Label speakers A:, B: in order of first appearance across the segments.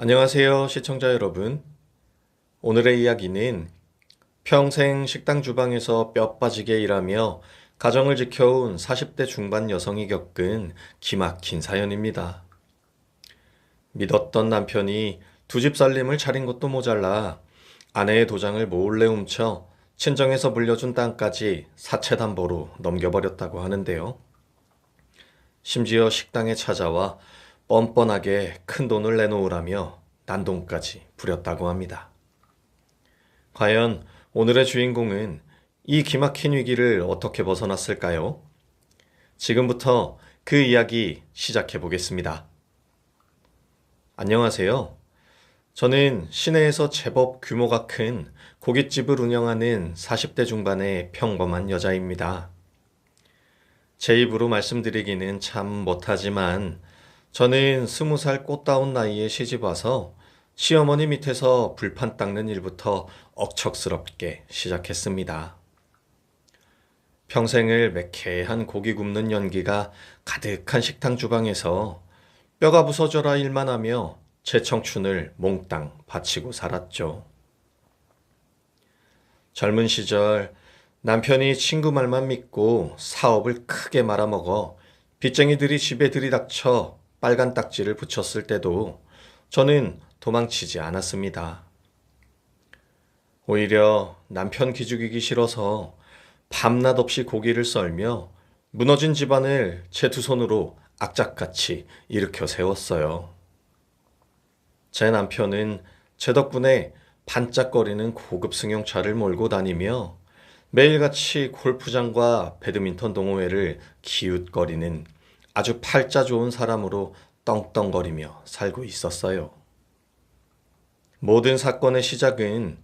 A: 안녕하세요, 시청자 여러분. 오늘의 이야기는 평생 식당 주방에서 뼈 빠지게 일하며 가정을 지켜온 40대 중반 여성이 겪은 기막힌 사연입니다. 믿었던 남편이 두 집 살림을 차린 것도 모자라 아내의 도장을 몰래 훔쳐 친정에서 물려준 땅까지 사채담보로 넘겨버렸다고 하는데요. 심지어 식당에 찾아와 뻔뻔하게 큰 돈을 내놓으라며 난동까지 부렸다고 합니다. 과연 오늘의 주인공은 이 기막힌 위기를 어떻게 벗어났을까요? 지금부터 그 이야기 시작해 보겠습니다. 안녕하세요. 저는 시내에서 제법 규모가 큰 고깃집을 운영하는 40대 중반의 평범한 여자입니다. 제 입으로 말씀드리기는 참 못하지만 저는 20살 꽃다운 나이에 시집 와서 시어머니 밑에서 불판 닦는 일부터 억척스럽게 시작했습니다. 평생을 매캐한 고기 굽는 연기가 가득한 식당 주방에서 뼈가 부서져라 일만 하며 제 청춘을 몽땅 바치고 살았죠. 젊은 시절 남편이 친구 말만 믿고 사업을 크게 말아먹어 빚쟁이들이 집에 들이닥쳐 빨간 딱지를 붙였을 때도 저는 도망치지 않았습니다. 오히려 남편 기죽이기 싫어서 밤낮 없이 고기를 썰며 무너진 집안을 제 두 손으로 악착같이 일으켜 세웠어요. 제 남편은 제 덕분에 반짝거리는 고급 승용차를 몰고 다니며 매일같이 골프장과 배드민턴 동호회를 기웃거리는 아주 팔자 좋은 사람으로 떵떵거리며 살고 있었어요. 모든 사건의 시작은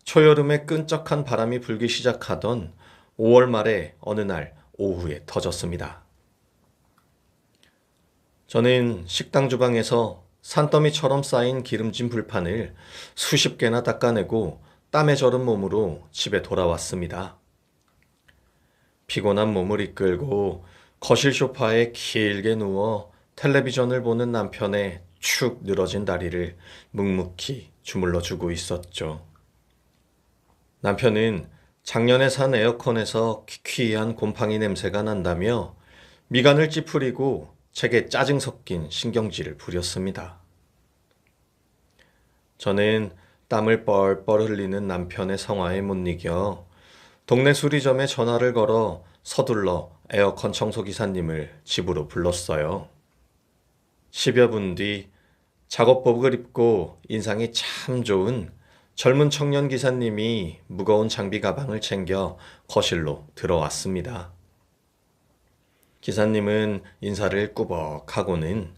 A: 초여름에 끈적한 바람이 불기 시작하던 5월 말의 어느 날 오후에 터졌습니다. 저는 식당 주방에서 산더미처럼 쌓인 기름진 불판을 수십 개나 닦아내고 땀에 절은 몸으로 집에 돌아왔습니다. 피곤한 몸을 이끌고 거실 소파에 길게 누워 텔레비전을 보는 남편의 축 늘어진 다리를 묵묵히 주물러 주고 있었죠. 남편은 작년에 산 에어컨에서 퀴퀴한 곰팡이 냄새가 난다며 미간을 찌푸리고 제게 짜증 섞인 신경질을 부렸습니다. 저는 땀을 뻘뻘 흘리는 남편의 성화에 못 이겨 동네 수리점에 전화를 걸어 서둘러 에어컨 청소기사님을 집으로 불렀어요. 10여 분 뒤 작업복을 입고 인상이 참 좋은 젊은 청년 기사님이 무거운 장비 가방을 챙겨 거실로 들어왔습니다. 기사님은 인사를 꾸벅하고는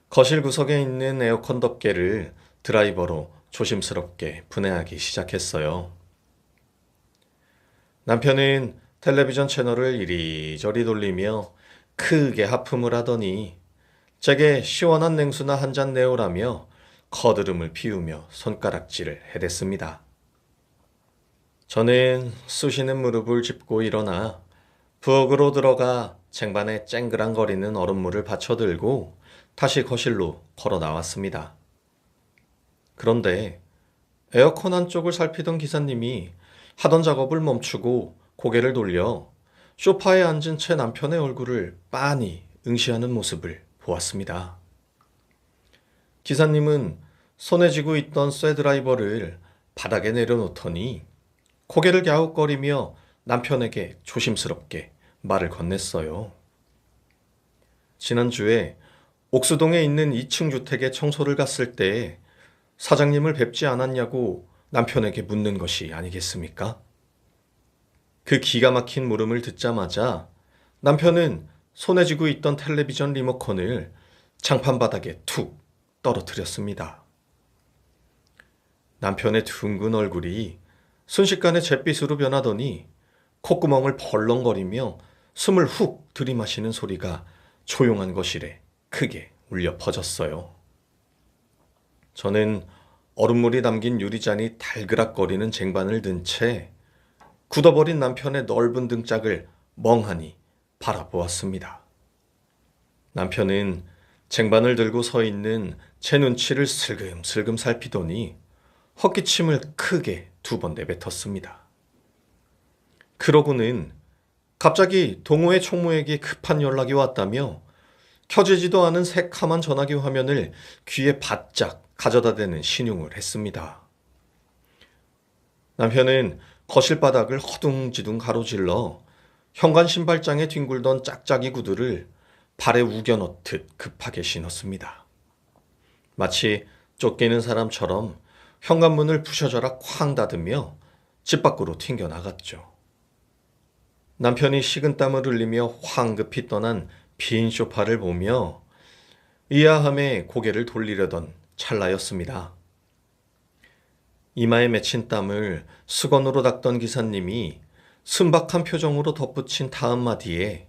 A: 거실 구석에 있는 에어컨 덮개를 드라이버로 조심스럽게 분해하기 시작했어요. 남편은 텔레비전 채널을 이리저리 돌리며 크게 하품을 하더니 제게 시원한 냉수나 한 잔 내오라며 거드름을 피우며 손가락질을 해댔습니다. 저는 쑤시는 무릎을 짚고 일어나 부엌으로 들어가 쟁반에 쨍그랑거리는 얼음물을 받쳐들고 다시 거실로 걸어 나왔습니다. 그런데 에어컨 안쪽을 살피던 기사님이 하던 작업을 멈추고 고개를 돌려 소파에 앉은 제 남편의 얼굴을 빤히 응시하는 모습을 보았습니다. 기사님은 손에 쥐고 있던 쇠 드라이버를 바닥에 내려놓더니 고개를 갸웃거리며 남편에게 조심스럽게 말을 건넸어요. 지난주에 옥수동에 있는 2층 주택에 청소를 갔을 때 사장님을 뵙지 않았냐고 남편에게 묻는 것이 아니겠습니까? 그 기가 막힌 물음을 듣자마자 남편은 손에 쥐고 있던 텔레비전 리모컨을 장판 바닥에 툭 떨어뜨렸습니다. 남편의 둥근 얼굴이 순식간에 잿빛으로 변하더니 콧구멍을 벌렁거리며 숨을 훅 들이마시는 소리가 조용한 거실에 크게 울려 퍼졌어요. 저는 얼음물이 담긴 유리잔이 달그락거리는 쟁반을 든 채 굳어버린 남편의 넓은 등짝을 멍하니 바라보았습니다. 남편은 쟁반을 들고 서 있는 제 눈치를 슬금슬금 살피더니 헛기침을 크게 2번 내뱉었습니다. 그러고는 갑자기 동호회 총무에게 급한 연락이 왔다며 켜지지도 않은 새카만 전화기 화면을 귀에 바짝 가져다 대는 신용을 했습니다. 남편은 거실 바닥을 허둥지둥 가로질러 현관 신발장에 뒹굴던 짝짝이 구두를 발에 우겨 넣듯 급하게 신었습니다. 마치 쫓기는 사람처럼 현관문을 부셔져라 쾅 닫으며 집 밖으로 튕겨 나갔죠. 남편이 식은땀을 흘리며 황급히 떠난 빈 소파를 보며 의아함에 고개를 돌리려던 찰나였습니다. 이마에 맺힌 땀을 수건으로 닦던 기사님이 순박한 표정으로 덧붙인 다음 마디에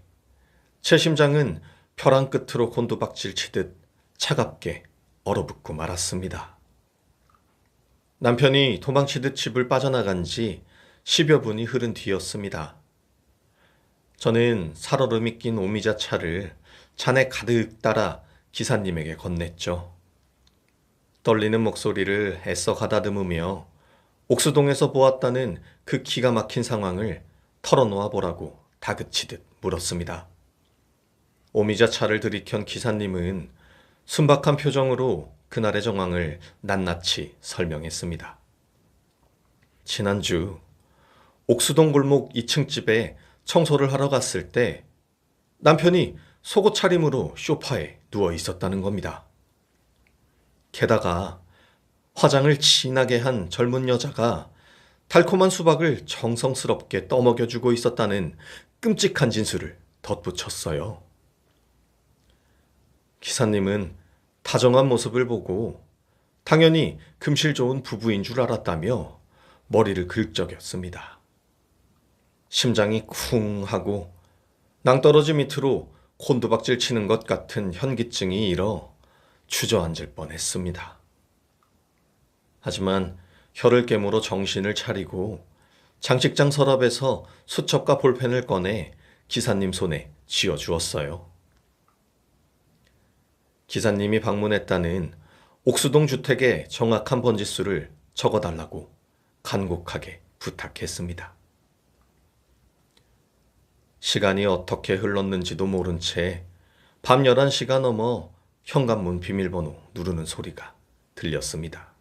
A: 제 심장은 벼랑 끝으로 곤두박질 치듯 차갑게 얼어붙고 말았습니다. 남편이 도망치듯 집을 빠져나간 지 10여 분이 흐른 뒤였습니다. 저는 살얼음이 낀 오미자 차를 잔에 가득 따라 기사님에게 건넸죠. 떨리는 목소리를 애써 가다듬으며 옥수동에서 보았다는 그 기가 막힌 상황을 털어놓아 보라고 다그치듯 물었습니다. 오미자 차를 들이켠 기사님은 순박한 표정으로 그날의 정황을 낱낱이 설명했습니다. 지난주 옥수동 골목 2층 집에 청소를 하러 갔을 때 남편이 속옷 차림으로 소파에 누워 있었다는 겁니다. 게다가 화장을 진하게 한 젊은 여자가 달콤한 수박을 정성스럽게 떠먹여주고 있었다는 끔찍한 진술을 덧붙였어요. 기사님은 다정한 모습을 보고 당연히 금실 좋은 부부인 줄 알았다며 머리를 긁적였습니다. 심장이 쿵 하고 낭떠러지 밑으로 곤두박질 치는 것 같은 현기증이 일어 주저앉을 뻔했습니다. 하지만 혀를 깨물어 정신을 차리고 장식장 서랍에서 수첩과 볼펜을 꺼내 기사님 손에 쥐어주었어요. 기사님이 방문했다는 옥수동 주택의 정확한 번지수를 적어달라고 간곡하게 부탁했습니다. 시간이 어떻게 흘렀는지도 모른 채 밤 11시가 넘어 현관문 비밀번호 누르는 소리가 들렸습니다.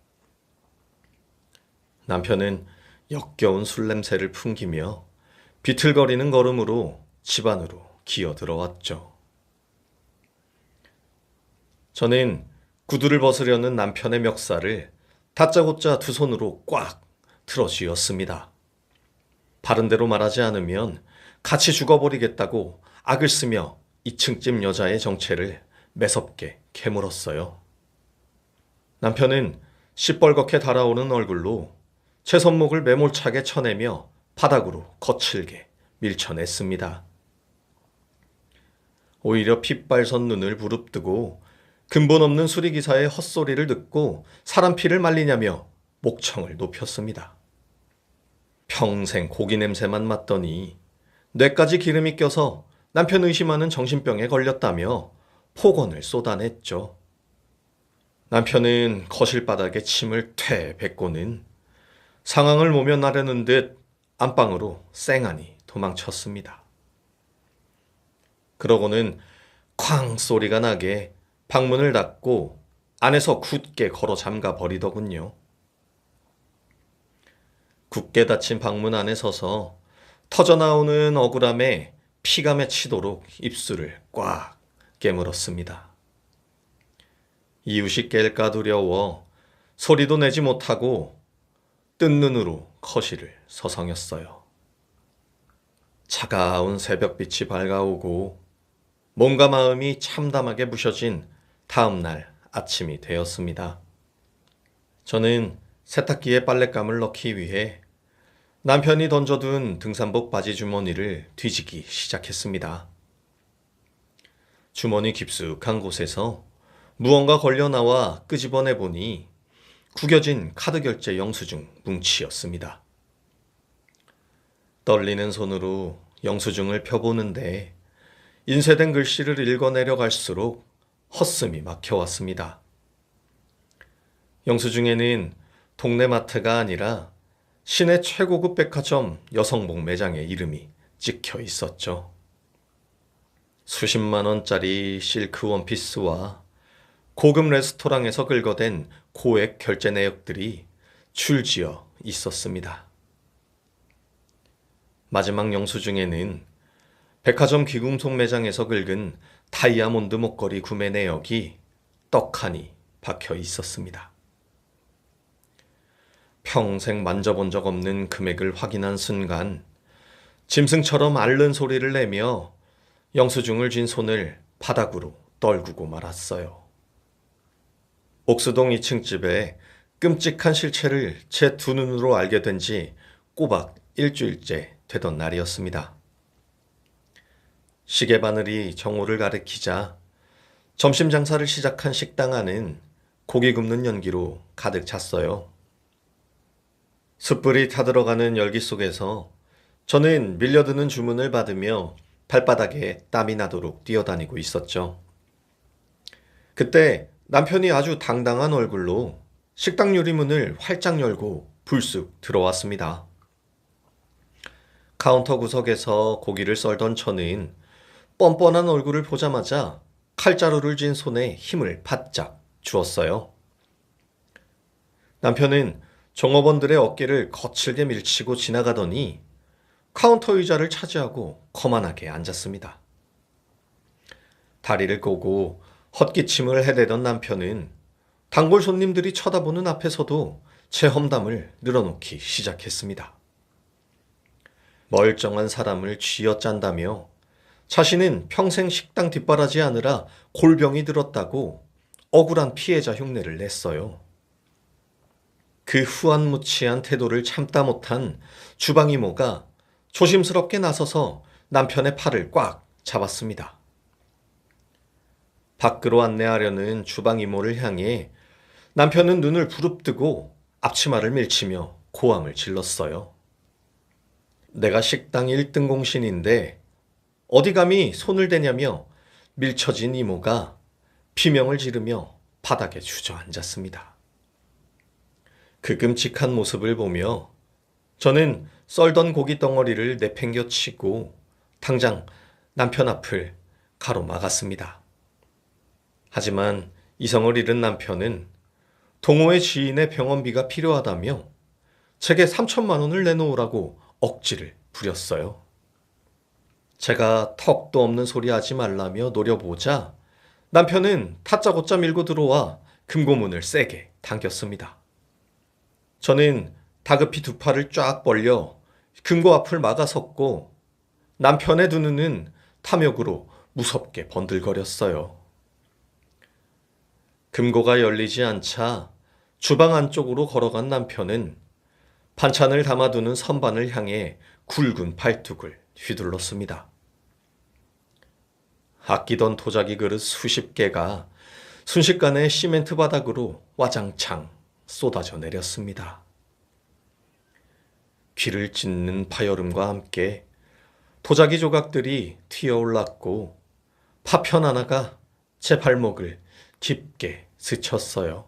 A: 남편은 역겨운 술 냄새를 풍기며 비틀거리는 걸음으로 집 안으로 기어 들어왔죠. 저는 구두를 벗으려는 남편의 멱살을 다짜고짜 2손으로 꽉 틀어 쥐었습니다. 바른 대로 말하지 않으면 같이 죽어버리겠다고 악을 쓰며 2층집 여자의 정체를 매섭게 캐물었어요. 남편은 시뻘겋게 달아오는 얼굴로 제 손목을 매몰차게 쳐내며 바닥으로 거칠게 밀쳐냈습니다. 오히려 핏발선 눈을 부릅뜨고 근본 없는 수리기사의 헛소리를 듣고 사람 피를 말리냐며 목청을 높였습니다. 평생 고기 냄새만 맡더니 뇌까지 기름이 껴서 남편 의심하는 정신병에 걸렸다며 폭언을 쏟아냈죠. 남편은 거실 바닥에 침을 퇴 뱉고는 상황을 모면하려는 듯 안방으로 쌩하니 도망쳤습니다. 그러고는 쾅 소리가 나게 방문을 닫고 안에서 굳게 걸어 잠가 버리더군요. 굳게 닫힌 방문 안에 서서 터져나오는 억울함에 피가 맺히도록 입술을 꽉 깨물었습니다. 이웃이 깰까 두려워 소리도 내지 못하고 뜬 눈으로 거실을 서성였어요. 차가운 새벽빛이 밝아오고 몸과 마음이 참담하게 부셔진 다음 날 아침이 되었습니다. 저는 세탁기에 빨랫감을 넣기 위해 남편이 던져둔 등산복 바지 주머니를 뒤지기 시작했습니다. 주머니 깊숙한 곳에서 무언가 걸려 나와 끄집어내 보니 구겨진 카드 결제 영수증 뭉치였습니다. 떨리는 손으로 영수증을 펴보는데 인쇄된 글씨를 읽어내려 갈수록 헛숨이 막혀왔습니다. 영수증에는 동네 마트가 아니라 시내 최고급 백화점 여성복 매장의 이름이 찍혀 있었죠. 수십만 원짜리 실크 원피스와 고급 레스토랑에서 긁어댄 고액 결제 내역들이 줄지어 있었습니다. 마지막 영수증에는 백화점 귀금속 매장에서 긁은 다이아몬드 목걸이 구매 내역이 떡하니 박혀 있었습니다. 평생 만져본 적 없는 금액을 확인한 순간 짐승처럼 앓는 소리를 내며 영수증을 쥔 손을 바닥으로 떨구고 말았어요. 옥수동 2층 집에 끔찍한 실체를 제 두 눈으로 알게 된 지 꼬박 일주일째 되던 날이었습니다. 시계바늘이 정오를 가리키자 점심 장사를 시작한 식당 안은 고기 굽는 연기로 가득 찼어요. 숯불이 타들어가는 열기 속에서 저는 밀려드는 주문을 받으며 발바닥에 땀이 나도록 뛰어다니고 있었죠. 그때 남편이 아주 당당한 얼굴로 식당 유리문을 활짝 열고 불쑥 들어왔습니다. 카운터 구석에서 고기를 썰던 저는 뻔뻔한 얼굴을 보자마자 칼자루를 쥔 손에 힘을 바짝 주었어요. 남편은 종업원들의 어깨를 거칠게 밀치고 지나가더니 카운터 의자를 차지하고 거만하게 앉았습니다. 다리를 꼬고 헛기침을 해대던 남편은 단골 손님들이 쳐다보는 앞에서도 제 험담을 늘어놓기 시작했습니다. 멀쩡한 사람을 쥐어짠다며 자신은 평생 식당 뒷바라지 하느라 골병이 들었다고 억울한 피해자 흉내를 냈어요. 그 후안무치한 태도를 참다 못한 주방 이모가 조심스럽게 나서서 남편의 팔을 꽉 잡았습니다. 밖으로 안내하려는 주방 이모를 향해 남편은 눈을 부릅뜨고 앞치마를 밀치며 고함을 질렀어요. 내가 식당 1등 공신인데 어디 감히 손을 대냐며 밀쳐진 이모가 비명을 지르며 바닥에 주저앉았습니다. 그 끔찍한 모습을 보며 저는 썰던 고기 덩어리를 내팽겨치고 당장 남편 앞을 가로막았습니다. 하지만 이성을 잃은 남편은 동호회 지인의 병원비가 필요하다며 제게 3천만 원을 내놓으라고 억지를 부렸어요. 제가 턱도 없는 소리 하지 말라며 노려보자 남편은 다짜고짜 밀고 들어와 금고문을 세게 당겼습니다. 저는 다급히 두 팔을 쫙 벌려 금고 앞을 막아섰고 남편의 두 눈은 탐욕으로 무섭게 번들거렸어요. 금고가 열리지 않자 주방 안쪽으로 걸어간 남편은 반찬을 담아두는 선반을 향해 굵은 팔뚝을 휘둘렀습니다. 아끼던 도자기 그릇 수십 개가 순식간에 시멘트 바닥으로 와장창 쏟아져 내렸습니다. 귀를 찢는 파열음과 함께 도자기 조각들이 튀어올랐고 파편 하나가 제 발목을 깊게 스쳤어요.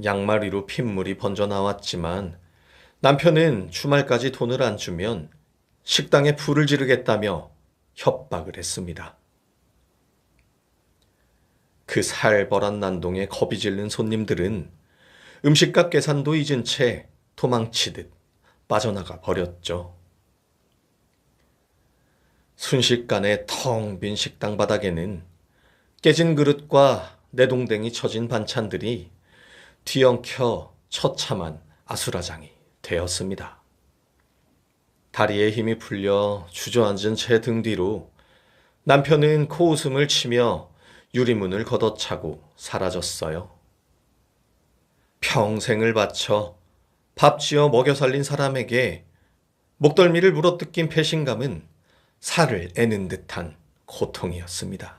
A: 양말 위로 핏물이 번져 나왔지만 남편은 주말까지 돈을 안 주면 식당에 불을 지르겠다며 협박을 했습니다. 그 살벌한 난동에 겁이 질린 손님들은 음식값 계산도 잊은 채 도망치듯 빠져나가 버렸죠. 순식간에 텅 빈 식당 바닥에는 깨진 그릇과 내동댕이 처진 반찬들이 뒤엉켜 처참한 아수라장이 되었습니다. 다리에 힘이 풀려 주저앉은 제 등 뒤로 남편은 코웃음을 치며 유리문을 걷어차고 사라졌어요. 평생을 바쳐 밥 지어 먹여 살린 사람에게 목덜미를 물어뜯긴 배신감은 살을 애는 듯한 고통이었습니다.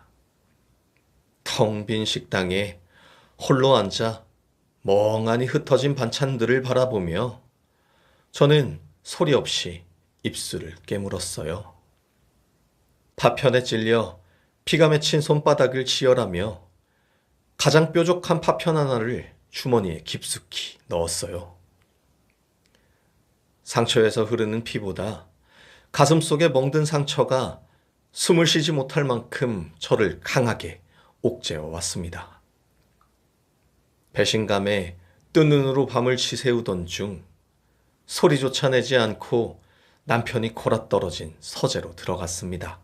A: 텅 빈 식당에 홀로 앉아 멍하니 흩어진 반찬들을 바라보며 저는 소리 없이 입술을 깨물었어요. 파편에 찔려 피가 맺힌 손바닥을 치열하며 가장 뾰족한 파편 하나를 주머니에 깊숙이 넣었어요. 상처에서 흐르는 피보다 가슴 속에 멍든 상처가 숨을 쉬지 못할 만큼 저를 강하게 옥죄어 왔습니다. 배신감에 뜬 눈으로 밤을 지새우던 중 소리조차 내지 않고 남편이 골아떨어진 서재로 들어갔습니다.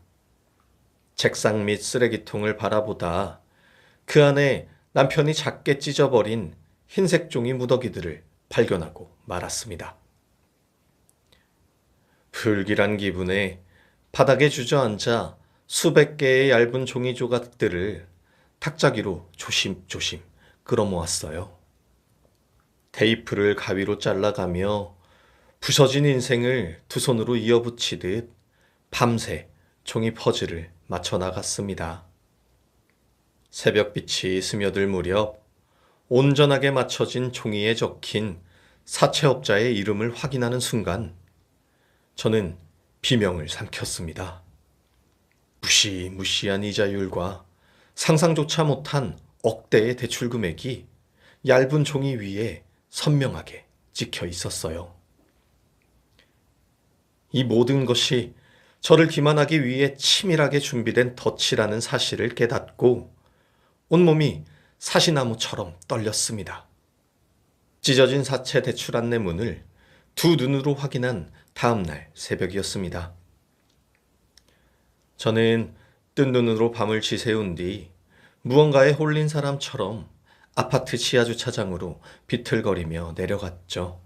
A: 책상 및 쓰레기통을 바라보다 그 안에 남편이 작게 찢어버린 흰색 종이 무더기들을 발견하고 말았습니다. 불길한 기분에 바닥에 주저앉아 수백 개의 얇은 종이 조각들을 탁자기로 조심조심 끌어모았어요. 테이프를 가위로 잘라가며 부서진 인생을 두 손으로 이어붙이듯 밤새 종이 퍼즐을 맞춰 나갔습니다. 새벽빛이 스며들 무렵 온전하게 맞춰진 종이에 적힌 사채업자의 이름을 확인하는 순간 저는 비명을 삼켰습니다. 무시무시한 이자율과 상상조차 못한 억대의 대출 금액이 얇은 종이 위에 선명하게 찍혀 있었어요. 이 모든 것이 저를 기만하기 위해 치밀하게 준비된 덫이라는 사실을 깨닫고 온몸이 사시나무처럼 떨렸습니다. 찢어진 사채 대출 안내문을 두 눈으로 확인한 다음 날 새벽이었습니다. 저는 뜬 눈으로 밤을 지새운 뒤 무언가에 홀린 사람처럼 아파트 지하주차장으로 비틀거리며 내려갔죠.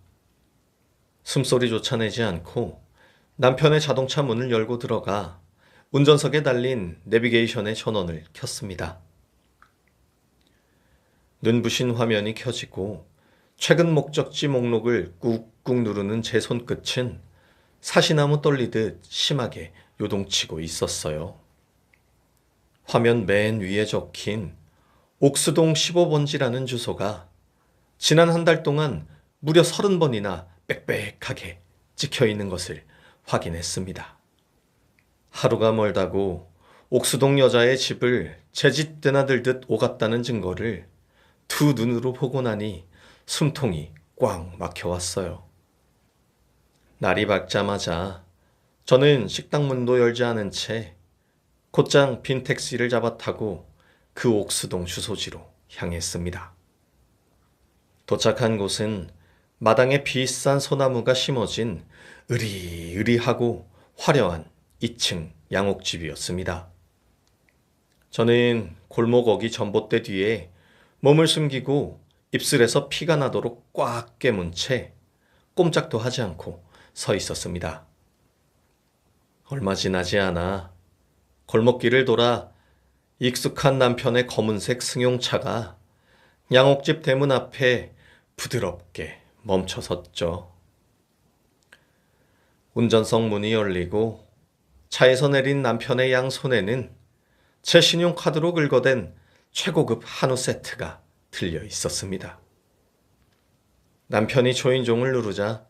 A: 숨소리조차 내지 않고 남편의 자동차 문을 열고 들어가 운전석에 달린 내비게이션의 전원을 켰습니다. 눈부신 화면이 켜지고 최근 목적지 목록을 꾹꾹 누르는 제 손끝은 사시나무 떨리듯 심하게 요동치고 있었어요. 화면 맨 위에 적힌 옥수동 15번지라는 주소가 지난 한 달 동안 무려 30번이나 빽빽하게 찍혀 있는 것을 확인했습니다. 하루가 멀다고 옥수동 여자의 집을 제 집 드나들듯 오갔다는 증거를 두 눈으로 보고 나니 숨통이 꽉 막혀왔어요. 날이 밝자마자 저는 식당 문도 열지 않은 채 곧장 빈 택시를 잡아 타고 그 옥수동 주소지로 향했습니다. 도착한 곳은 마당에 비싼 소나무가 심어진 으리으리하고 화려한 2층 양옥집이었습니다. 저는 골목 어기 전봇대 뒤에 몸을 숨기고 입술에서 피가 나도록 꽉 깨문 채 꼼짝도 하지 않고 서 있었습니다. 얼마 지나지 않아 골목길을 돌아 익숙한 남편의 검은색 승용차가 양옥집 대문 앞에 부드럽게 멈춰섰죠. 운전석 문이 열리고 차에서 내린 남편의 양손에는 제 신용카드로 긁어댄 최고급 한우 세트가 들려 있었습니다. 남편이 초인종을 누르자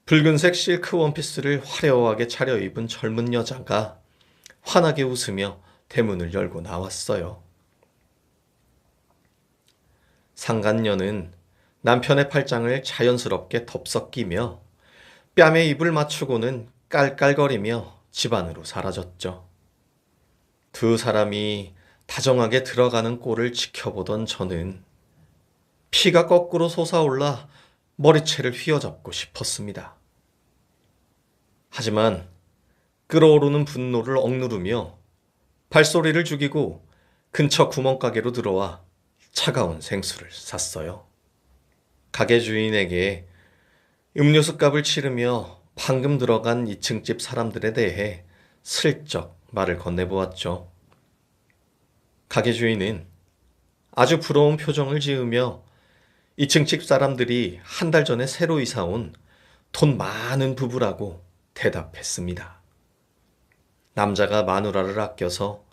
A: 붉은색 실크 원피스를 화려하게 차려입은 젊은 여자가 환하게 웃으며 대문을 열고 나왔어요. 상간녀는 남편의 팔짱을 자연스럽게 덥석 끼며 뺨에 입을 맞추고는 깔깔거리며 집 안으로 사라졌죠. 두 사람이 다정하게 들어가는 꼴을 지켜보던 저는 피가 거꾸로 솟아올라 머리채를 휘어잡고 싶었습니다. 하지만 끓어오르는 분노를 억누르며 발소리를 죽이고 근처 구멍가게로 들어와 차가운 생수를 샀어요. 가게 주인에게 음료수 값을 치르며 방금 들어간 2층 집 사람들에 대해 슬쩍 말을 건네보았죠. 가게 주인은 아주 부러운 표정을 지으며 2층 집 사람들이 한 달 전에 새로 이사 온 돈 많은 부부라고 대답했습니다. 남자가 마누라를 아껴서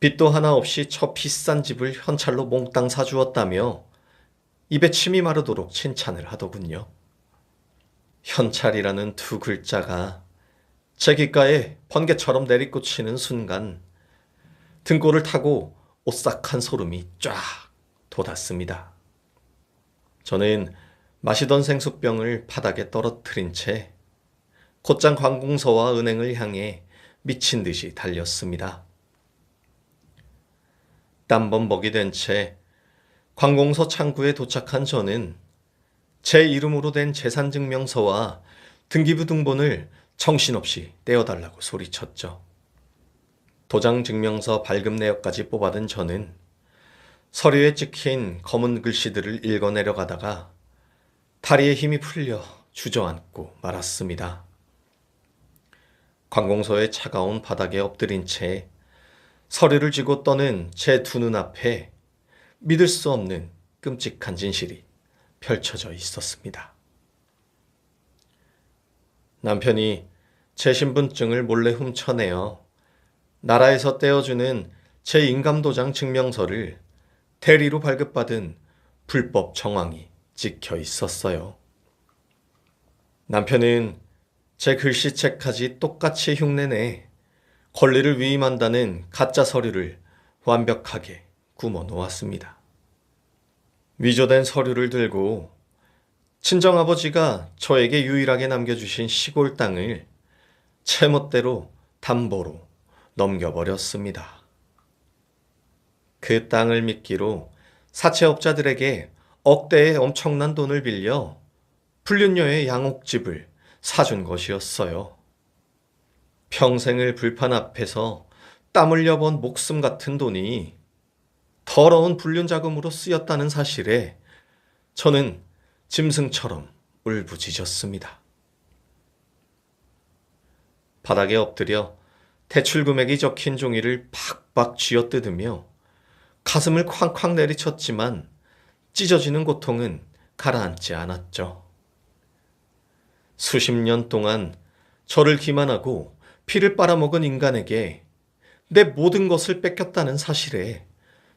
A: 빚도 하나 없이 저 비싼 집을 현찰로 몽땅 사주었다며 입에 침이 마르도록 칭찬을 하더군요. 현찰이라는 두 글자가 제 귓가에 번개처럼 내리꽂히는 순간 등골을 타고 오싹한 소름이 쫙 돋았습니다. 저는 마시던 생수병을 바닥에 떨어뜨린 채 곧장 관공서와 은행을 향해 미친 듯이 달렸습니다. 땀범벅이 된 채 관공서 창구에 도착한 저는 제 이름으로 된 재산증명서와 등기부등본을 정신없이 떼어달라고 소리쳤죠. 도장증명서 발급 내역까지 뽑아든 저는 서류에 찍힌 검은 글씨들을 읽어내려가다가 다리에 힘이 풀려 주저앉고 말았습니다. 관공서의 차가운 바닥에 엎드린 채 서류를 쥐고 떠는 제 두 눈앞에 믿을 수 없는 끔찍한 진실이 펼쳐져 있었습니다. 남편이 제 신분증을 몰래 훔쳐내어 나라에서 떼어주는 제 인감도장 증명서를 대리로 발급받은 불법 정황이 찍혀 있었어요. 남편은 제 글씨책까지 똑같이 흉내내 권리를 위임한다는 가짜 서류를 완벽하게 구워 놓았습니다. 위조된 서류를 들고 친정아버지가 저에게 유일하게 남겨주신 시골 땅을 제멋대로 담보로 넘겨버렸습니다. 그 땅을 미끼로 사채업자들에게 억대의 엄청난 돈을 빌려 불륜녀의 양옥집을 사준 것이었어요. 평생을 불판 앞에서 땀 흘려본 목숨 같은 돈이 더러운 불륜 자금으로 쓰였다는 사실에 저는 짐승처럼 울부짖었습니다. 바닥에 엎드려 대출 금액이 적힌 종이를 팍팍 쥐어뜯으며 가슴을 쾅쾅 내리쳤지만 찢어지는 고통은 가라앉지 않았죠. 수십 년 동안 저를 기만하고 피를 빨아먹은 인간에게 내 모든 것을 뺏겼다는 사실에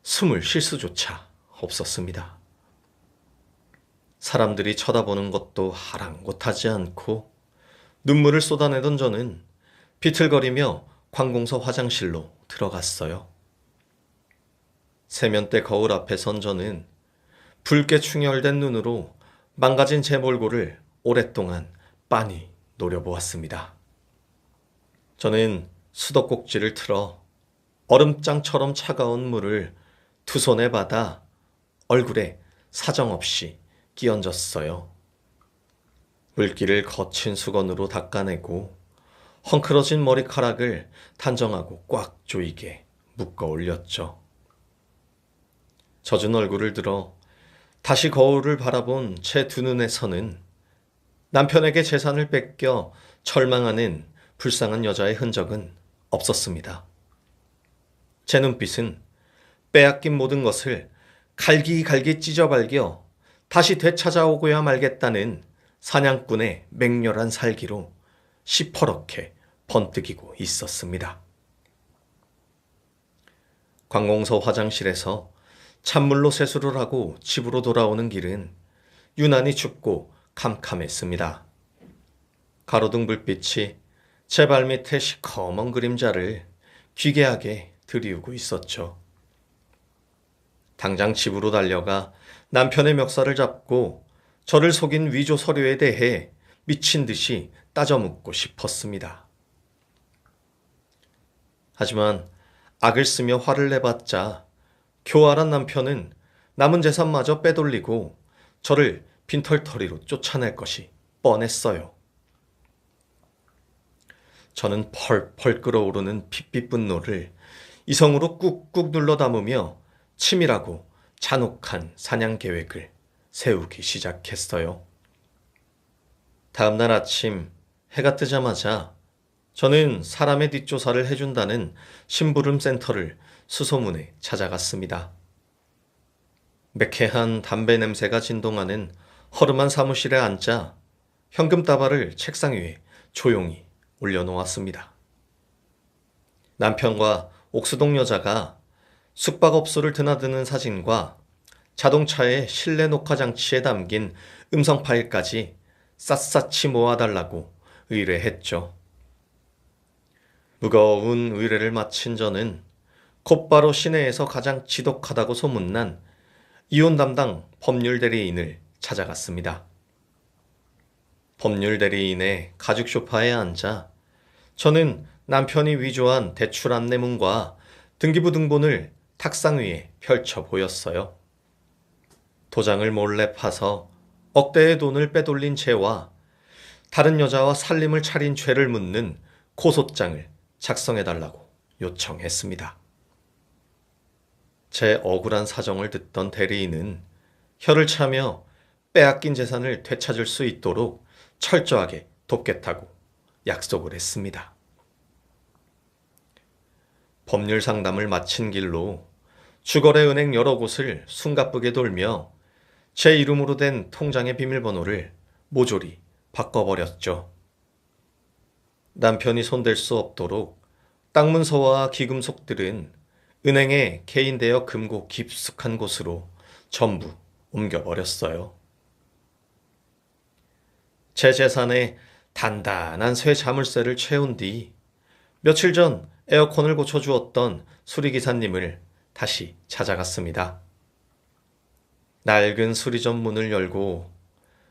A: 숨을 쉴 수조차 없었습니다. 사람들이 쳐다보는 것도 아랑곳하지 않고 눈물을 쏟아내던 저는 비틀거리며 관공서 화장실로 들어갔어요. 세면대 거울 앞에 선 저는 붉게 충혈된 눈으로 망가진 제 몰골을 오랫동안 빤히 노려보았습니다. 저는 수도꼭지를 틀어 얼음장처럼 차가운 물을 두 손에 받아 얼굴에 사정없이 끼얹었어요. 물기를 거친 수건으로 닦아내고 헝클어진 머리카락을 단정하고 꽉 조이게 묶어 올렸죠. 젖은 얼굴을 들어 다시 거울을 바라본 제 두 눈에서는 남편에게 재산을 뺏겨 절망하는 불쌍한 여자의 흔적은 없었습니다. 제 눈빛은 빼앗긴 모든 것을 갈기갈기 찢어발겨 다시 되찾아오고야 말겠다는 사냥꾼의 맹렬한 살기로 시퍼렇게 번뜩이고 있었습니다. 관공서 화장실에서 찬물로 세수를 하고 집으로 돌아오는 길은 유난히 춥고 캄캄했습니다. 가로등 불빛이 제 발밑에 시커먼 그림자를 기괴하게 들이우고 있었죠. 당장 집으로 달려가 남편의 멱살을 잡고 저를 속인 위조 서류에 대해 미친 듯이 따져 묻고 싶었습니다. 하지만 악을 쓰며 화를 내봤자 교활한 남편은 남은 재산마저 빼돌리고 저를 빈털터리로 쫓아낼 것이 뻔했어요. 저는 펄펄 끓어오르는 핏빛 분노를 이성으로 꾹꾹 눌러 담으며 치밀하고 잔혹한 사냥 계획을 세우기 시작했어요. 다음 날 아침 해가 뜨자마자 저는 사람의 뒷조사를 해준다는 심부름 센터를 수소문해 찾아갔습니다. 매캐한 담배 냄새가 진동하는 허름한 사무실에 앉아 현금 다발을 책상 위에 조용히 올려놓았습니다. 남편과 옥수동 여자가 숙박업소를 드나드는 사진과 자동차의 실내 녹화 장치에 담긴 음성 파일까지 샅샅이 모아달라고 의뢰했죠. 무거운 의뢰를 마친 저는 곧바로 시내에서 가장 지독하다고 소문난 이혼 담당 법률 대리인을 찾아갔습니다. 법률 대리인의 가죽 소파에 앉아 저는 남편이 위조한 대출 안내문과 등기부 등본을 탁상 위에 펼쳐 보였어요. 도장을 몰래 파서 억대의 돈을 빼돌린 죄와 다른 여자와 살림을 차린 죄를 묻는 고소장을 작성해달라고 요청했습니다. 제 억울한 사정을 듣던 대리인은 혀를 차며 빼앗긴 재산을 되찾을 수 있도록 철저하게 돕겠다고 약속을 했습니다. 법률 상담을 마친 길로 주거래은행 여러 곳을 숨가쁘게 돌며 제 이름으로 된 통장의 비밀번호를 모조리 바꿔버렸죠. 남편이 손댈 수 없도록 땅 문서와 기금속들은 은행의 개인 대여 금고 깊숙한 곳으로 전부 옮겨버렸어요. 제 재산에 단단한 쇠 자물쇠를 채운 뒤 며칠 전 에어컨을 고쳐주었던 수리기사님을 다시 찾아갔습니다. 낡은 수리점 문을 열고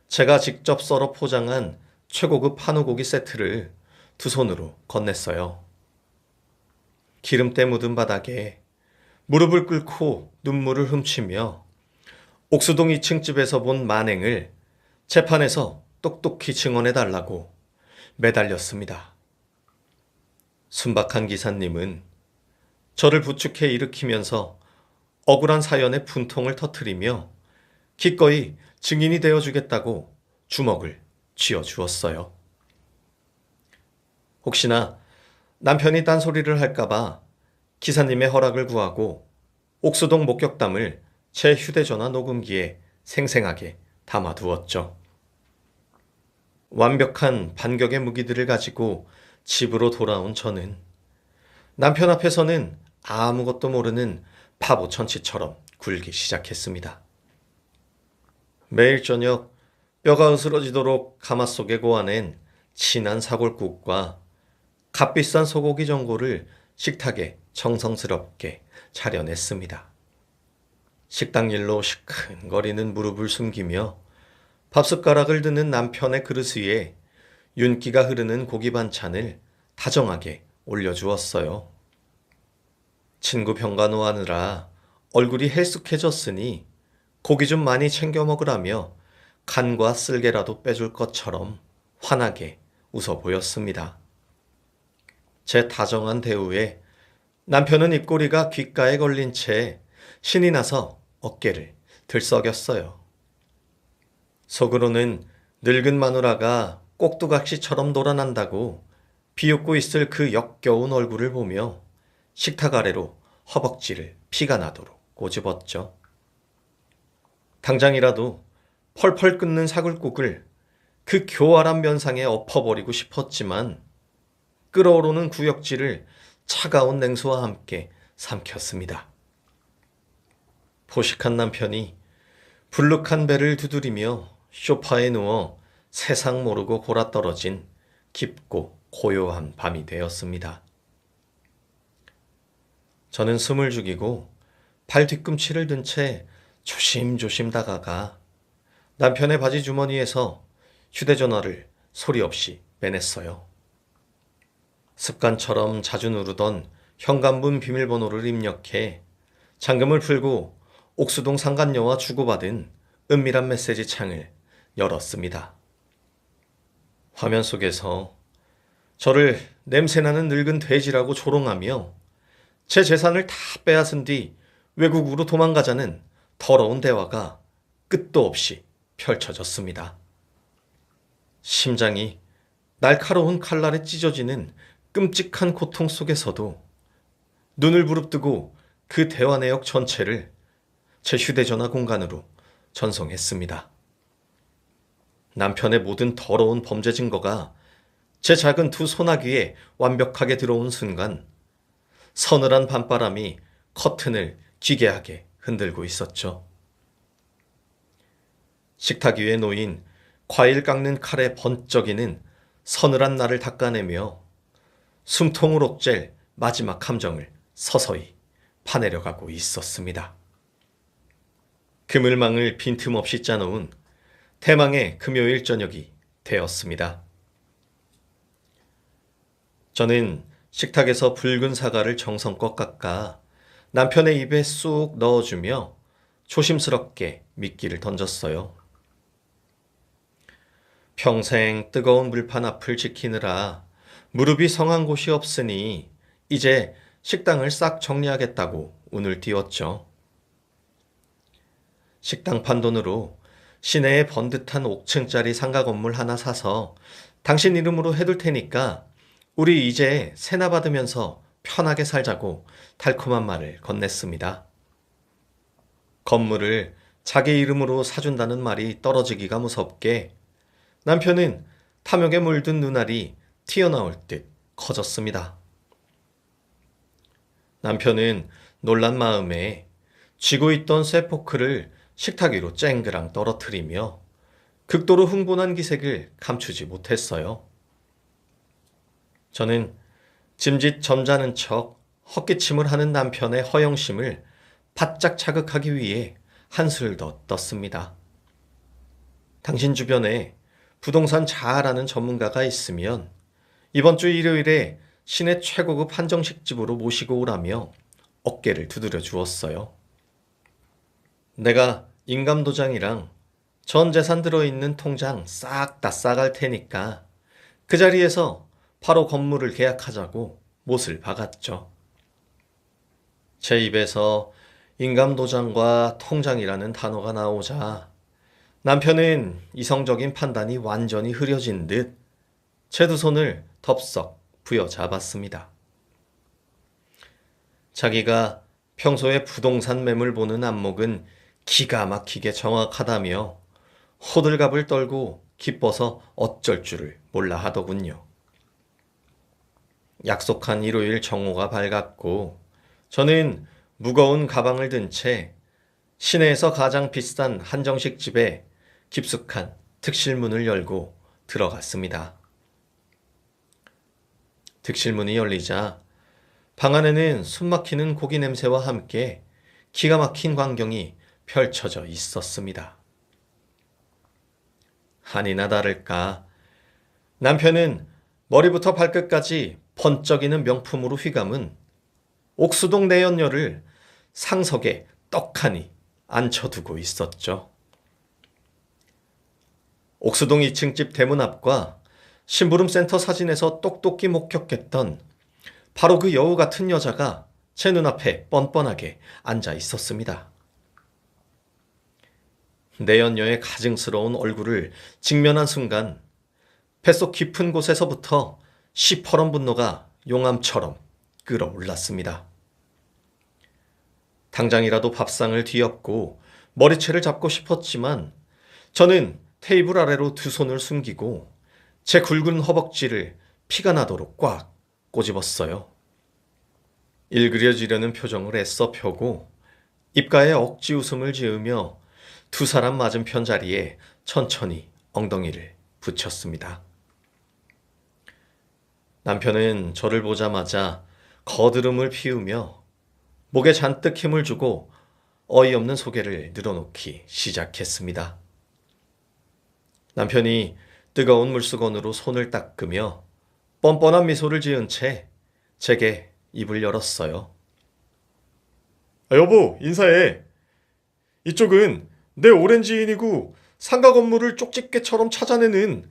A: 제가 직접 썰어 포장한 최고급 한우고기 세트를 두 손으로 건넸어요. 기름때 묻은 바닥에 무릎을 꿇고 눈물을 훔치며 옥수동 2층 집에서 본 만행을 재판에서 똑똑히 증언해달라고 매달렸습니다. 순박한 기사님은 저를 부축해 일으키면서 억울한 사연의 분통을 터뜨리며 기꺼이 증인이 되어주겠다고 주먹을 쥐어주었어요. 혹시나 남편이 딴소리를 할까봐 기사님의 허락을 구하고 옥수동 목격담을 제 휴대전화 녹음기에 생생하게 담아두었죠. 완벽한 반격의 무기들을 가지고 집으로 돌아온 저는 남편 앞에서는 아무것도 모르는 바보 천치처럼 굴기 시작했습니다. 매일 저녁 뼈가 으스러지도록 가마속에 고아낸 진한 사골국과 값비싼 소고기 전골을 식탁에 정성스럽게 차려냈습니다. 식당 일로 시큰거리는 무릎을 숨기며 밥숟가락을 드는 남편의 그릇 위에 윤기가 흐르는 고기 반찬을 다정하게 올려주었어요. 친구 병간호하느라 얼굴이 헬쑥해졌으니 고기 좀 많이 챙겨 먹으라며 간과 쓸개라도 빼줄 것처럼 환하게 웃어 보였습니다. 제 다정한 대우에 남편은 입꼬리가 귓가에 걸린 채 신이 나서 어깨를 들썩였어요. 속으로는 늙은 마누라가 꼭두각시처럼 놀아난다고 비웃고 있을 그 역겨운 얼굴을 보며 식탁 아래로 허벅지를 피가 나도록 꼬집었죠. 당장이라도 펄펄 끓는 사골국을 그 교활한 면상에 엎어버리고 싶었지만 끓어오르는 구역질을 차가운 냉수와 함께 삼켰습니다. 포식한 남편이 불룩한 배를 두드리며 소파에 누워 세상 모르고 골아떨어진 깊고 고요한 밤이 되었습니다. 저는 숨을 죽이고 발 뒤꿈치를 든 채 조심조심 다가가 남편의 바지 주머니에서 휴대전화를 소리 없이 빼냈어요. 습관처럼 자주 누르던 현관문 비밀번호를 입력해 잠금을 풀고 옥수동 상간녀와 주고받은 은밀한 메시지 창을 열었습니다. 화면 속에서 저를 냄새나는 늙은 돼지라고 조롱하며 제 재산을 다 빼앗은 뒤 외국으로 도망가자는 더러운 대화가 끝도 없이 펼쳐졌습니다. 심장이 날카로운 칼날에 찢어지는 끔찍한 고통 속에서도 눈을 부릅뜨고 그 대화 내역 전체를 제 휴대전화 공간으로 전송했습니다. 남편의 모든 더러운 범죄 증거가 제 작은 두 소나귀에 완벽하게 들어온 순간 서늘한 밤바람이 커튼을 기괴하게 흔들고 있었죠. 식탁 위에 놓인 과일 깎는 칼에 번쩍이는 서늘한 날을 닦아내며 숨통을 옥죄 마지막 함정을 서서히 파내려가고 있었습니다. 그물망을 빈틈없이 짜놓은 대망의 금요일 저녁이 되었습니다. 저는 식탁에서 붉은 사과를 정성껏 깎아 남편의 입에 쑥 넣어주며 조심스럽게 미끼를 던졌어요. 평생 뜨거운 물판 앞을 지키느라 무릎이 성한 곳이 없으니 이제 식당을 싹 정리하겠다고 운을 띄웠죠. 식당 판돈으로 시내에 번듯한 5층짜리 상가 건물 하나 사서 당신 이름으로 해둘 테니까 우리 이제 세나 받으면서 편하게 살자고 달콤한 말을 건넸습니다. 건물을 자기 이름으로 사준다는 말이 떨어지기가 무섭게 남편은 탐욕에 물든 눈알이 튀어나올 듯 커졌습니다. 남편은 놀란 마음에 쥐고 있던 쇠포크를 식탁 위로 쨍그랑 떨어뜨리며 극도로 흥분한 기색을 감추지 못했어요. 저는 짐짓 점잖은 척 헛기침을 하는 남편의 허영심을 바짝 자극하기 위해 한술 더 떴습니다. 당신 주변에 부동산 잘 아는 전문가가 있으면 이번 주 일요일에 시내 최고급 한정식집으로 모시고 오라며 어깨를 두드려 주었어요. 내가 인감도장이랑 전 재산 들어있는 통장 싹 다 싸갈 테니까 그 자리에서 바로 건물을 계약하자고 못을 박았죠. 제 입에서 인감도장과 통장이라는 단어가 나오자 남편은 이성적인 판단이 완전히 흐려진 듯 제 두 손을 덥석 부여잡았습니다. 자기가 평소에 부동산 매물 보는 안목은 기가 막히게 정확하다며 호들갑을 떨고 기뻐서 어쩔 줄을 몰라 하더군요. 약속한 일요일 정오가 밝았고 저는 무거운 가방을 든 채 시내에서 가장 비싼 한정식 집에 깊숙한 특실문을 열고 들어갔습니다. 특실문이 열리자 방 안에는 숨막히는 고기 냄새와 함께 기가 막힌 광경이 펼쳐져 있었습니다. 아니나 다를까 남편은 머리부터 발끝까지 번쩍이는 명품으로 휘감은 옥수동 내연녀를 상석에 떡하니 앉혀두고 있었죠. 옥수동 2층집 대문 앞과 심부름센터 사진에서 똑똑히 목격했던 바로 그 여우 같은 여자가 제 눈앞에 뻔뻔하게 앉아 있었습니다. 내연녀의 가증스러운 얼굴을 직면한 순간 뱃속 깊은 곳에서부터 시퍼런 분노가 용암처럼 끓어올랐습니다. 당장이라도 밥상을 뒤엎고 머리채를 잡고 싶었지만 저는 테이블 아래로 두 손을 숨기고 제 굵은 허벅지를 피가 나도록 꽉 꼬집었어요. 일그려지려는 표정을 애써 펴고 입가에 억지 웃음을 지으며 두 사람 맞은편 자리에 천천히 엉덩이를 붙였습니다. 남편은 저를 보자마자 거드름을 피우며 목에 잔뜩 힘을 주고 어이없는 소개를 늘어놓기 시작했습니다. 남편이 뜨거운 물수건으로 손을 닦으며 뻔뻔한 미소를 지은 채 제게 입을 열었어요. 여보, 인사해. 이쪽은 내 오랜 지인이고 상가 건물을 쪽집게처럼 찾아내는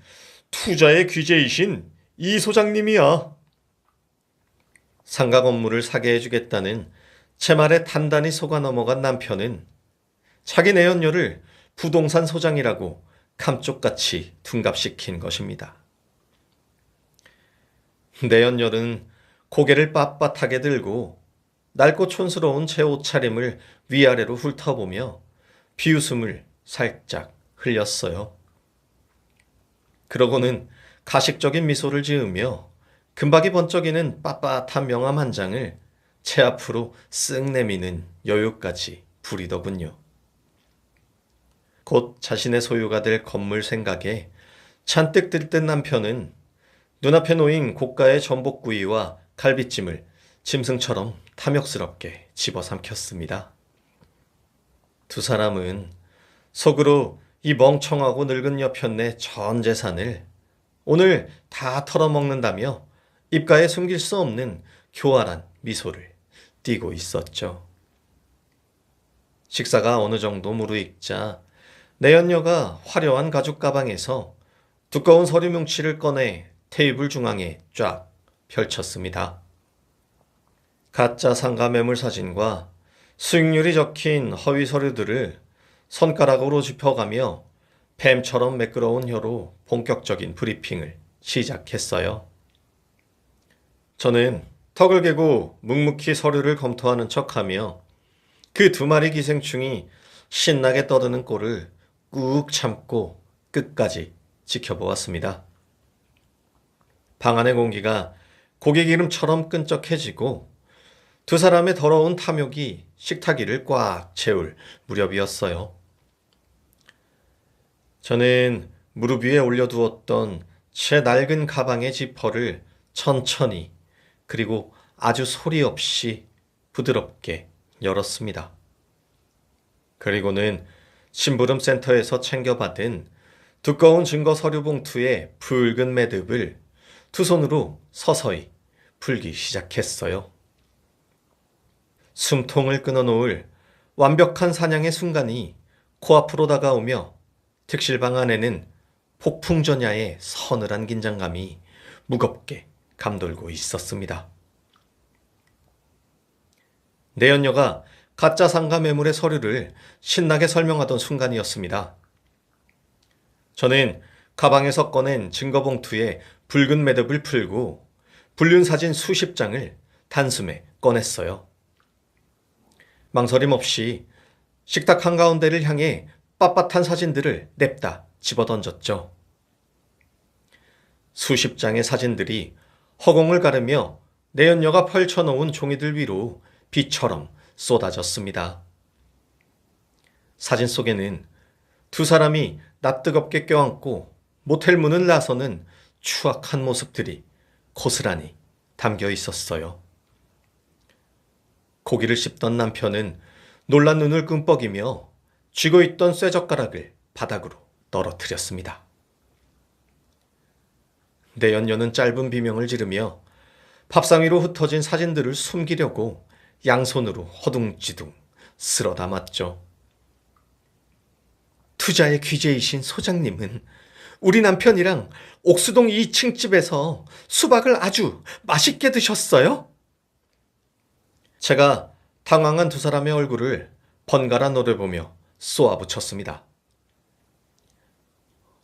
A: 투자의 귀재이신 이 소장님이야. 상가 건물을 사게 해주겠다는 제 말에 단단히 속아 넘어간 남편은 자기 내연녀를 부동산 소장이라고 감쪽같이 둔갑시킨 것입니다. 내연녀는 고개를 빳빳하게 들고 낡고 촌스러운 제 옷차림을 위아래로 훑어보며 비웃음을 살짝 흘렸어요. 그러고는 가식적인 미소를 지으며 금박이 번쩍이는 빳빳한 명함 한 장을 제 앞으로 쓱 내미는 여유까지 부리더군요. 곧 자신의 소유가 될 건물 생각에 잔뜩 들뜬 남편은 눈앞에 놓인 고가의 전복구이와 갈비찜을 짐승처럼 탐욕스럽게 집어삼켰습니다. 두 사람은 속으로 이 멍청하고 늙은 여편네 전 재산을 오늘 다 털어먹는다며 입가에 숨길 수 없는 교활한 미소를 띠고 있었죠. 식사가 어느 정도 무르익자 내연녀가 화려한 가죽 가방에서 두꺼운 서류 뭉치를 꺼내 테이블 중앙에 쫙 펼쳤습니다. 가짜 상가 매물 사진과 수익률이 적힌 허위 서류들을 손가락으로 짚어가며 뱀처럼 매끄러운 혀로 본격적인 브리핑을 시작했어요. 저는 턱을 개고 묵묵히 서류를 검토하는 척하며 그 두 마리 기생충이 신나게 떠드는 꼴을 꾹 참고 끝까지 지켜보았습니다. 방 안의 공기가 고개기름처럼 끈적해지고 두 사람의 더러운 탐욕이 식탁 위를 꽉 채울 무렵이었어요. 저는 무릎 위에 올려두었던 제 낡은 가방의 지퍼를 천천히 그리고 아주 소리 없이 부드럽게 열었습니다. 그리고는 심부름센터에서 챙겨받은 두꺼운 증거 서류 봉투의 붉은 매듭을 두 손으로 서서히 풀기 시작했어요. 숨통을 끊어놓을 완벽한 사냥의 순간이 코앞으로 다가오며 특실방 안에는 폭풍전야의 서늘한 긴장감이 무겁게 감돌고 있었습니다. 내연녀가 가짜 상가 매물의 서류를 신나게 설명하던 순간이었습니다. 저는 가방에서 꺼낸 증거봉투에 붉은 매듭을 풀고 불륜 사진 수십 장을 단숨에 꺼냈어요. 망설임 없이 식탁 한가운데를 향해 빳빳한 사진들을 냅다 집어던졌죠. 수십 장의 사진들이 허공을 가르며 내연녀가 펼쳐놓은 종이들 위로 비처럼 쏟아졌습니다. 사진 속에는 두 사람이 낯뜨겁게 껴안고 모텔 문을 나서는 추악한 모습들이 고스란히 담겨 있었어요. 고기를 씹던 남편은 놀란 눈을 끔뻑이며 쥐고 있던 쇠젓가락을 바닥으로 떨어뜨렸습니다. 내연녀는 짧은 비명을 지르며 밥상 위로 흩어진 사진들을 숨기려고 양손으로 허둥지둥 쓸어 담았죠. 투자의 귀재이신 소장님은 우리 남편이랑 옥수동 2층 집에서 수박을 아주 맛있게 드셨어요? 제가 당황한 두 사람의 얼굴을 번갈아 노려보며 쏘아붙였습니다.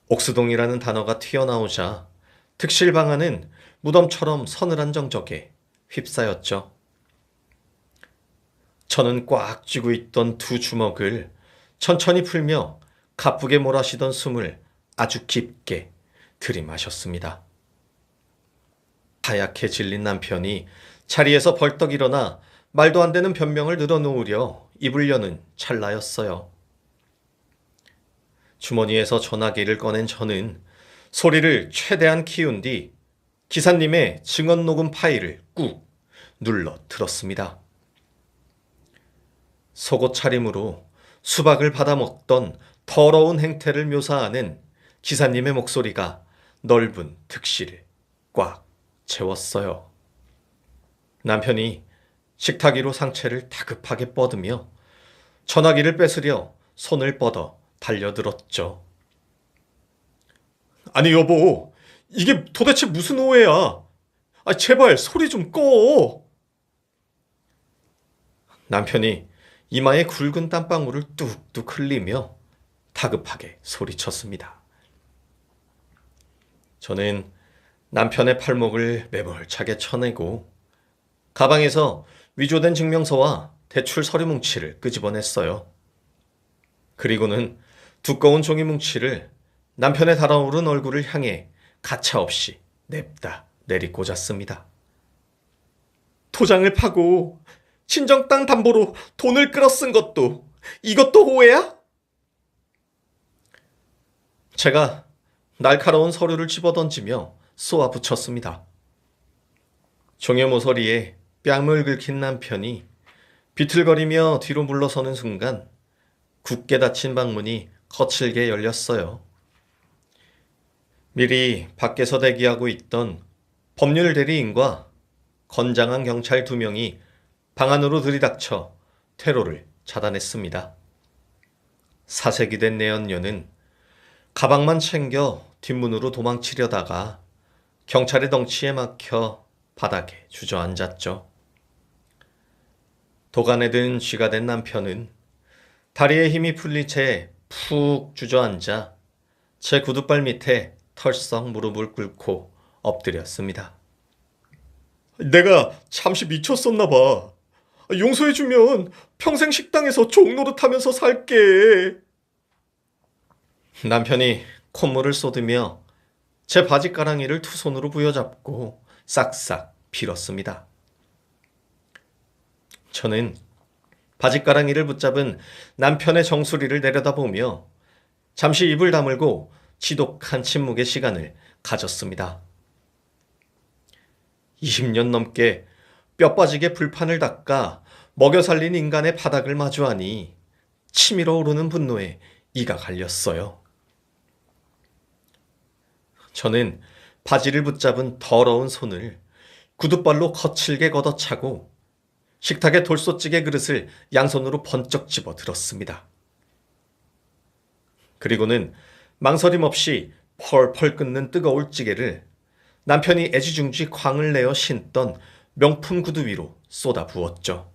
A: 옥수동이라는 단어가 튀어나오자 특실방안은 무덤처럼 서늘한 정적에 휩싸였죠. 저는 꽉 쥐고 있던 두 주먹을 천천히 풀며 가쁘게 몰아쉬던 숨을 아주 깊게 들이마셨습니다. 하얗게 질린 남편이 자리에서 벌떡 일어나 말도 안 되는 변명을 늘어놓으려 입을 여는 찰나였어요. 주머니에서 전화기를 꺼낸 저는 소리를 최대한 키운 뒤 기사님의 증언 녹음 파일을 꾹 눌러 들었습니다. 속옷 차림으로 수박을 받아먹던 더러운 행태를 묘사하는 기사님의 목소리가 넓은 득실을 꽉 채웠어요. 남편이 식탁 위로 상체를 다급하게 뻗으며 전화기를 뺏으려 손을 뻗어 달려들었죠. 아니 여보, 이게 도대체 무슨 오해야? 제발 소리 좀 꺼. 남편이 이마에 굵은 땀방울을 뚝뚝 흘리며 다급하게 소리쳤습니다. 저는 남편의 팔목을 매몰차게 쳐내고 가방에서 위조된 증명서와 대출 서류 뭉치를 끄집어냈어요. 그리고는 두꺼운 종이 뭉치를 남편의 달아오른 얼굴을 향해 가차없이 냅다 내리꽂았습니다. 토장을 파고 친정 땅 담보로 돈을 끌어 쓴 것도 이것도 오해야? 제가 날카로운 서류를 집어던지며 쏘아붙였습니다. 종의 모서리에 뺨을 긁힌 남편이 비틀거리며 뒤로 물러서는 순간 굳게 닫힌 방문이 거칠게 열렸어요. 미리 밖에서 대기하고 있던 법률 대리인과 건장한 경찰 2명이 방 안으로 들이닥쳐 퇴로를 차단했습니다. 사색이 된 내연녀는 가방만 챙겨 뒷문으로 도망치려다가 경찰의 덩치에 막혀 바닥에 주저앉았죠. 도간에 든 쥐가 된 남편은 다리에 힘이 풀린 채 푹 주저앉아 제 구두발 밑에 털썩 무릎을 꿇고 엎드렸습니다. 내가 잠시 미쳤었나 봐. 용서해주면 평생 식당에서 종노릇하면서 살게. 남편이 콧물을 쏟으며 제 바지가랑이를 2손으로 부여잡고 싹싹 빌었습니다. 저는 바지가랑이를 붙잡은 남편의 정수리를 내려다보며 잠시 입을 다물고 지독한 침묵의 시간을 가졌습니다. 20년 넘게 뼈 빠지게 불판을 닦아 먹여 살린 인간의 바닥을 마주하니 치밀어 오르는 분노에 이가 갈렸어요. 저는 바지를 붙잡은 더러운 손을 구둣발로 거칠게 걷어차고 식탁의 돌솥찌개 그릇을 양손으로 번쩍 집어 들었습니다. 그리고는 망설임 없이 펄펄 끓는 뜨거울 찌개를 남편이 애지중지 광을 내어 신던 명품 구두 위로 쏟아 부었죠.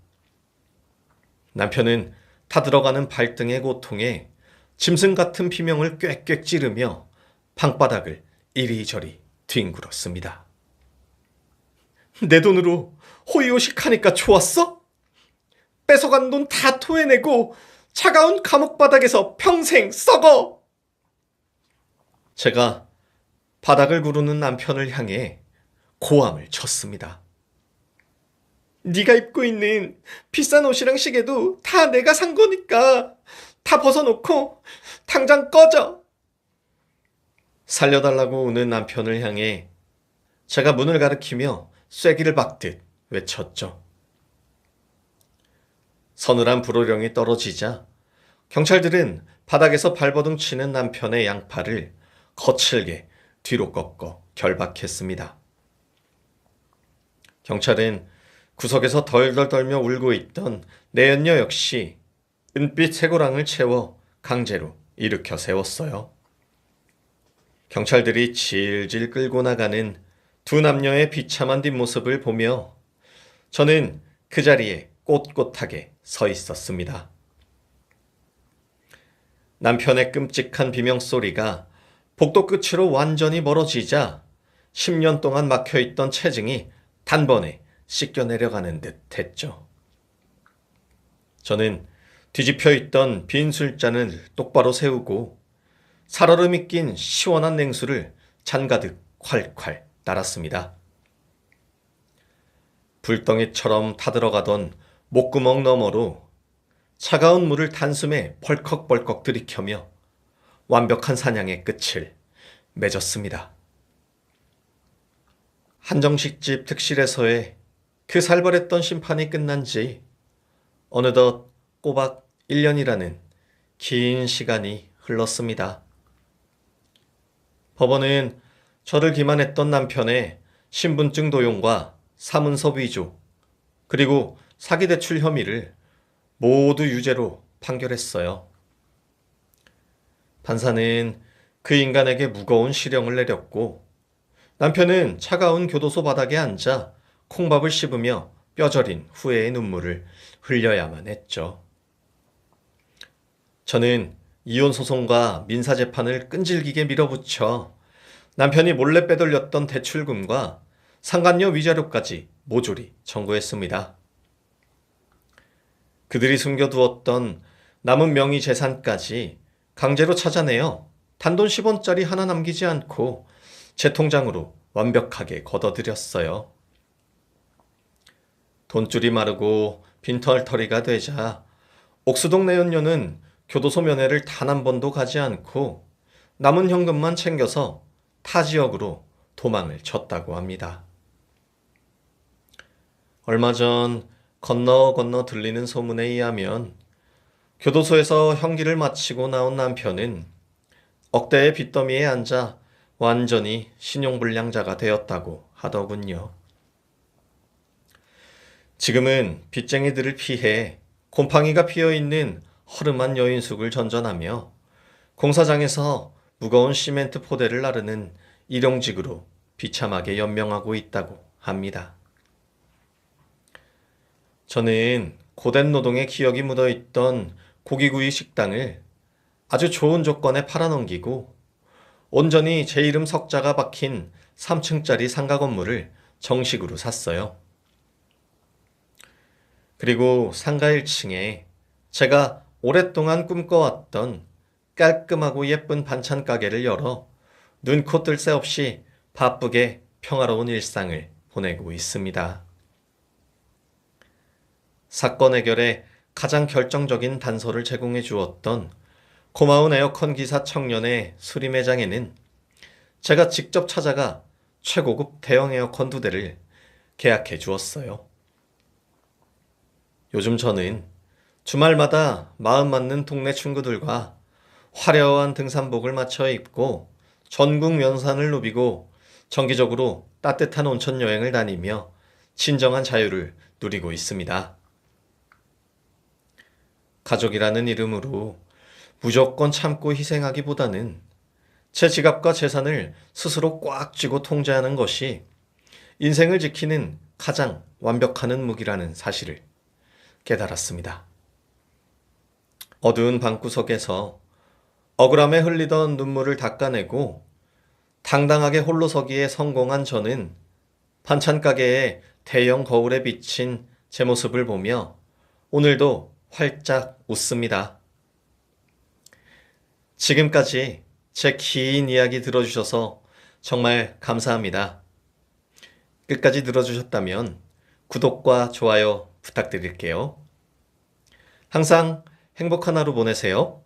A: 남편은 타들어가는 발등의 고통에 짐승 같은 비명을 꽥꽥 찌르며 방바닥을 이리저리 뒹굴었습니다. 내 돈으로 호의호식하니까 좋았어? 뺏어간 돈 다 토해내고 차가운 감옥 바닥에서 평생 썩어! 제가 바닥을 구르는 남편을 향해 고함을 쳤습니다. 네가 입고 있는 비싼 옷이랑 시계도 다 내가 산 거니까 다 벗어놓고 당장 꺼져! 살려달라고 우는 남편을 향해 제가 문을 가리키며 쐐기를 박듯 외쳤죠. 서늘한 불호령이 떨어지자 경찰들은 바닥에서 발버둥 치는 남편의 양팔을 거칠게 뒤로 꺾어 결박했습니다. 경찰은 구석에서 덜덜 떨며 울고 있던 내연녀 역시 은빛 쇠고랑을 채워 강제로 일으켜 세웠어요. 경찰들이 질질 끌고 나가는 2 남녀의 비참한 뒷모습을 보며 저는 그 자리에 꼿꼿하게 서 있었습니다. 남편의 끔찍한 비명소리가 복도 끝으로 완전히 멀어지자 10년 동안 막혀있던 체증이 단번에 씻겨 내려가는 듯 했죠. 저는 뒤집혀 있던 빈 술잔을 똑바로 세우고 살얼음이 낀 시원한 냉수를 잔가득 콸콸 따랐습니다. 불덩이처럼 타들어가던 목구멍 너머로 차가운 물을 단숨에 벌컥벌컥 들이켜며 완벽한 사냥의 끝을 맺었습니다. 한정식집 특실에서의 그 살벌했던 심판이 끝난 지 어느덧 꼬박 1년이라는 긴 시간이 흘렀습니다. 법원은 저를 기만했던 남편의 신분증 도용과 사문서 위조, 그리고 사기대출 혐의를 모두 유죄로 판결했어요. 판사는 그 인간에게 무거운 실형을 내렸고 남편은 차가운 교도소 바닥에 앉아 콩밥을 씹으며 뼈저린 후회의 눈물을 흘려야만 했죠. 저는 이혼 소송과 민사재판을 끈질기게 밀어붙여 남편이 몰래 빼돌렸던 대출금과 상간녀 위자료까지 모조리 청구했습니다. 그들이 숨겨두었던 남은 명의 재산까지 강제로 찾아내어 단돈 10원짜리 하나 남기지 않고 제 통장으로 완벽하게 걷어들였어요. 돈줄이 마르고 빈털터리가 되자 옥수동 내연녀는 교도소 면회를 단 한 번도 가지 않고 남은 현금만 챙겨서 타 지역으로 도망을 쳤다고 합니다. 얼마 전 건너 건너 들리는 소문에 의하면 교도소에서 형기를 마치고 나온 남편은 억대의 빚더미에 앉아 완전히 신용불량자가 되었다고 하더군요. 지금은 빚쟁이들을 피해 곰팡이가 피어있는 허름한 여인숙을 전전하며 공사장에서 무거운 시멘트 포대를 나르는 일용직으로 비참하게 연명하고 있다고 합니다. 저는 고된 노동의 기억이 묻어있던 고기구이 식당을 아주 좋은 조건에 팔아넘기고 온전히 제 이름 석자가 박힌 3층짜리 상가 건물을 정식으로 샀어요. 그리고 상가 1층에 제가 오랫동안 꿈꿔왔던 깔끔하고 예쁜 반찬 가게를 열어 눈코 뜰 새 없이 바쁘게 평화로운 일상을 보내고 있습니다. 사건 해결에 가장 결정적인 단서를 제공해 주었던 고마운 에어컨 기사 청년의 수리 매장에는 제가 직접 찾아가 최고급 대형 에어컨 2대를 계약해 주었어요. 요즘 저는 주말마다 마음 맞는 동네 친구들과 화려한 등산복을 맞춰 입고 전국 면산을 누비고 정기적으로 따뜻한 온천 여행을 다니며 진정한 자유를 누리고 있습니다. 가족이라는 이름으로 무조건 참고 희생하기보다는 제 지갑과 재산을 스스로 꽉 쥐고 통제하는 것이 인생을 지키는 가장 완벽한 무기라는 사실을 깨달았습니다. 어두운 방구석에서 억울함에 흘리던 눈물을 닦아내고 당당하게 홀로 서기에 성공한 저는 반찬 가게의 대형 거울에 비친 제 모습을 보며 오늘도 활짝 웃습니다. 지금까지 제 긴 이야기 들어주셔서 정말 감사합니다. 끝까지 들어주셨다면 구독과 좋아요 부탁드릴게요. 항상 행복한 하루 보내세요.